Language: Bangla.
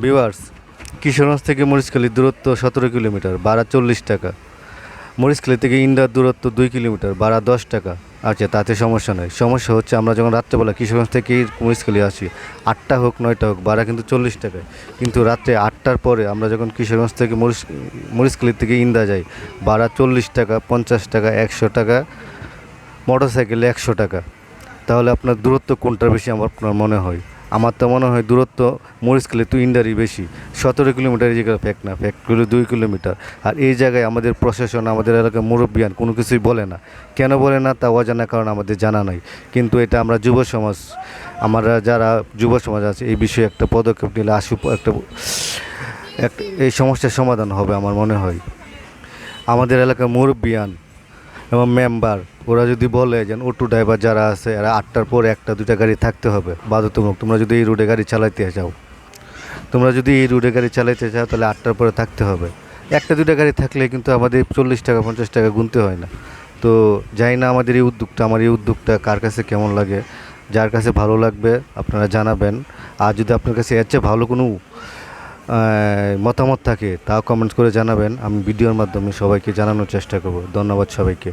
ভিউয়ার্স, কিশোরগঞ্জ থেকে মরিচখালীর দূরত্ব 17 কিলোমিটার, ভাড়া 40 টাকা। মরিচখালী থেকে ইন্দার দূরত্ব 2 কিলোমিটার, ভাড়া 10 টাকা। আচ্ছা, তাতে সমস্যা নয়। সমস্যা হচ্ছে আমরা যখন রাত্রেবেলা কিশোরগঞ্জ থেকে মরিচখালী আসি, 8টা হোক 9টা হোক, ভাড়া কিন্তু 40 টাকায়। কিন্তু রাত্রে 8টার পরে আমরা যখন কিশোরগঞ্জ থেকে মরিচখালী থেকে ইন্দা যাই, ভাড়া 40 টাকা, 50 টাকা, 100 টাকা, মোটরসাইকেলে 100 টাকা। তাহলে আপনার দূরত্ব কোনটার বেশি আপনার মনে হয়? আমার তো মনে হয় দূরত্ব মরিচখালী টু ইন্ডারই বেশি। 17 কিলোমিটার এই জায়গায় ফ্যাক্ট না, ফ্যাক্ট হলো 2 কিলোমিটার। আর এই জায়গায় আমাদের প্রশাসন, আমাদের এলাকার মুরব্বিয়ান কোনো কিছুই বলে না। কেন বলে না তা অজানা, কারণ আমাদের জানা নাই। কিন্তু এটা আমরা যুব সমাজ, আমরা যারা যুব সমাজ আছে, এই বিষয়ে একটা পদক্ষেপ নিলে একটা এই সমস্যার সমাধান হবে আমার মনে হয়। আমাদের এলাকার মুরব্বিয়ান এবং মেম্বার ওরা যদি বলে যে অটো ড্রাইভার যারা আছে এরা 8টার পরে 1টা 2টা গাড়ি থাকতে হবে বাধ্যতামূলক, তোমরা যদি এই রুটে গাড়ি চালাইতে চাও, তাহলে 8টার পরে থাকতে হবে। 1টা 2টা গাড়ি থাকলে কিন্তু আমাদের 40 টাকা 50 টাকা গুনতে হয় না। তো জানি না আমাদের এই উদ্যোগটা, আমার এই উদ্যোগটা কার কাছে কেমন লাগে। যার কাছে ভালো লাগবে আপনারা জানাবেন। আর যদি আপনার কাছে এর চেয়ে ভালো কোনো মতামত থাকে তাও কমেন্টস করে জানাবেন। আমি ভিডিওর মাধ্যমে সবাইকে জানানোর চেষ্টা করব। ধন্যবাদ সবাইকে।